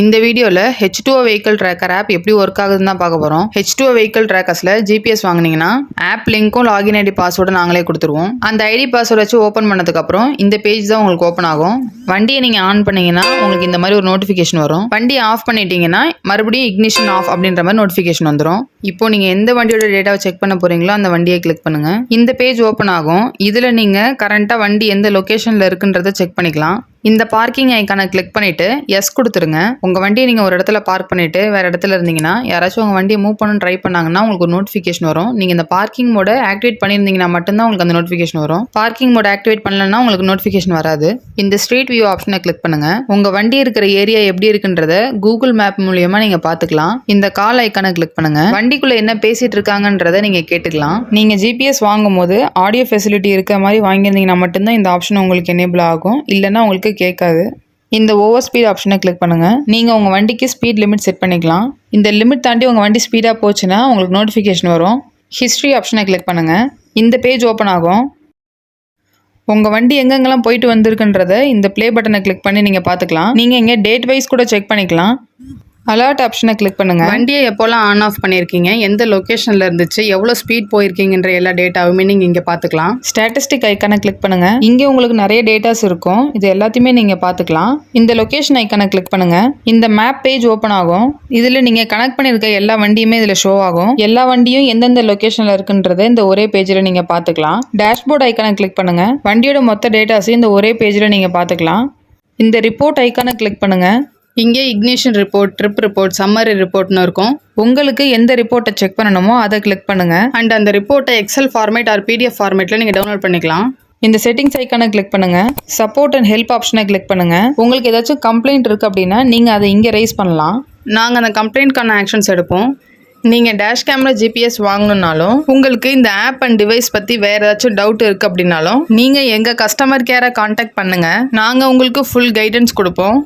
இந்த வீடியோவில் H2O vehicle tracker app எப்படி ஒர்க் ஆகுதுன்னு தான் பார்க்க போகிறோம். H2O வெஹிக்கிள் ட்ராக்கர்ஸில் GPS வாங்கினீங்கன்னா ஆப் லிங்க்கும் லாகின் ஐடி பாஸ்வேர்டு நாங்களே கொடுத்துருவோம். அந்த ஐடி பாஸ்வேர்டு வச்சு ஓப்பன் பண்ணதுக்கப்புறம் இந்த பேஜ் தான் உங்களுக்கு ஓப்பன் ஆகும். வண்டியை நீங்கள் ஆன் பண்ணிங்கன்னா உங்களுக்கு இந்த மாதிரி ஒரு நோட்டிஃபிகேஷன் வரும். வண்டியை ஆஃப் பண்ணிட்டீங்கன்னா மறுபடியும் இக்னிஷன் ஆஃப் அப்படின்ற மாதிரி நோட்டிஃபிகேஷன் வந்துடும். இப்போ நீங்கள் எந்த வண்டியோட டேட்டாவை செக் பண்ண போகிறீங்களோ அந்த வண்டியை கிளிக் பண்ணுங்கள். இந்த பேஜ் ஓப்பன் ஆகும். இதில் நீங்கள் கரண்ட்டாக வண்டி எந்த லொக்கேஷனில் இருக்குன்றதை செக் பண்ணிக்கலாம். இந்த பார்க்கிங் ஐக்கானை கிளிக் பண்ணிவிட்டு எஸ் கொடுத்துருங்க. உங்கள் வண்டியை நீங்கள் ஒரு இடத்துல பார்க் பண்ணிவிட்டு வேறு இடத்துல இருந்தீங்கன்னா யாராச்சும் உங்கள் வண்டியை மூவ் பண்ண ட்ரை பண்ணாங்கன்னா உங்களுக்கு ஒரு நோட்டிஃபிகேஷன் வரும். நீங்கள் இந்த பார்க்கிங் மோட ஆக்டிவேட் பண்ணியிருந்தீங்கன்னா மட்டும்தான் உங்களுக்கு அந்த நோட்டிஃபிகேஷன் வரும். பார்க்கிங் மோட ஆக்டிவேட் பண்ணலன்னா உங்களுக்கு நோட்டிஃபிகேஷன் வராது. இந்த ஸ்ட்ரீட் வியூ ஆப்ஷனை கிளிக் பண்ணுங்கள். உங்கள் வண்டி இருக்கிற ஏரியா எப்படி இருக்குன்றத கூகுள் மேப் மூலியமாக நீங்கள் பார்த்துக்கலாம். இந்த கால் ஐக்கானை கிளிக் பண்ணுங்கள். வண்டிக்குள்ளே என்ன பேசிகிட்டு இருக்காங்கன்றதை நீங்கள் கேட்டுக்கலாம். நீங்கள் GPS வாங்கும் போது ஆடியோ ஃபெசிலிட்டி இருக்கிற மாதிரி வாங்கியிருந்தீங்கன்னா மட்டும்தான் இந்த ஆப்ஷன் உங்களுக்கு எனேபிள் ஆகும். இல்லைன்னா உங்களுக்கு கேட்காது. இந்த ஓவர் ஸ்பீட் ஆப்ஷனை கிளிக் பண்ணுங்கள். நீங்கள் உங்கள் வண்டிக்கு ஸ்பீட் லிமிட் செட் பண்ணிக்கலாம். இந்த லிமிட் தாண்டி உங்கள் வண்டி ஸ்பீடாக போச்சுன்னா உங்களுக்கு நோட்டிஃபிகேஷன் வரும். ஹிஸ்ட்ரி ஆப்ஷனை கிளிக் பண்ணுங்கள். இந்த பேஜ் ஓப்பன் ஆகும். உங்கள் வண்டி எங்கெங்கெல்லாம் போயிட்டு வந்திருக்குன்றத இந்த ப்ளே பட்டனை கிளிக் பண்ணி நீங்கள் பார்த்துக்கலாம். நீங்கள் இங்கே டேட் வைஸ் கூட செக் பண்ணிக்கலாம். அலர்ட் ஆப்ஷனை கிளிக் பண்ணுங்கள். வண்டியை எப்போல்லாம் ஆன் ஆஃப் பண்ணியிருக்கீங்க, எந்த லொக்கேஷனில் இருந்துச்சு, எவ்வளோ ஸ்பீட் போயிருக்கீங்கன்ற எல்லா டேட்டாவுமே நீங்கள் இங்கே பார்த்துக்கலாம். ஸ்டாட்டிஸ்டிக் ஐக்கானை கிளிக் பண்ணுங்கள். இங்கே உங்களுக்கு நிறைய டேட்டாஸ் இருக்கும். இது எல்லாத்தையுமே நீங்கள் பார்த்துக்கலாம். இந்த லொக்கேஷன் ஐக்கானை கிளிக் பண்ணுங்கள். இந்த மேப் பேஜ் ஓப்பன் ஆகும். இதில் நீங்கள் கனெக்ட் பண்ணியிருக்க எல்லா வண்டியுமே இதில் ஷோ ஆகும். எல்லா வண்டியும் எந்தெந்த லொக்கேஷனில் இருக்குன்றதை இந்த ஒரே பேஜில் நீங்கள் பார்த்துக்கலாம். டேஷ்போர்ட் ஐக்கானை கிளிக் பண்ணுங்கள். வண்டியோட மொத்த டேட்டாஸையும் இந்த ஒரே பேஜில் நீங்கள் பார்த்துக்கலாம். இந்த ரிப்போர்ட் ஐக்கானை கிளிக் பண்ணுங்கள். இங்கே ignition report, trip report, summary ரிப்போர்ட்னு இருக்கும். உங்களுக்கு எந்த ரிப்போர்ட்டை செக் பண்ணணுமோ அதை கிளிக் பண்ணுங்கள். அண்ட் அந்த ரிப்போர்ட்டை எக்ஸல் ஃபார்மேட் ஆர் PDF ஃபார்மேட்டில் நீங்கள் டவுன்லோட் பண்ணிக்கலாம். இந்த செட்டிங்ஸ் ஐக்கானை கிளிக் பண்ணுங்கள். சப்போர்ட் அண்ட் ஹெல்ப் ஆப்ஷனை கிளிக் பண்ணுங்கள். உங்களுக்கு ஏதாச்சும் கம்ப்ளைண்ட் இருக்குது அப்படின்னா நீங்கள் அதை இங்கே ரைஸ் பண்ணலாம். நாங்கள் அந்த கம்ப்ளைண்ட்கான ஆக்ஷன்ஸ் எடுப்போம். நீங்கள் டேஷ் கேமரா GPS வாங்கணுன்னாலும் உங்களுக்கு இந்த ஆப் அண்ட் டிவைஸ் பற்றி வேறு ஏதாச்சும் டவுட் இருக்குது அப்படின்னாலும் நீங்கள் எங்கள் கஸ்டமர் கேரை காண்டாக்ட் பண்ணுங்கள். நாங்கள் உங்களுக்கு ஃபுல் கைடன்ஸ் கொடுப்போம்.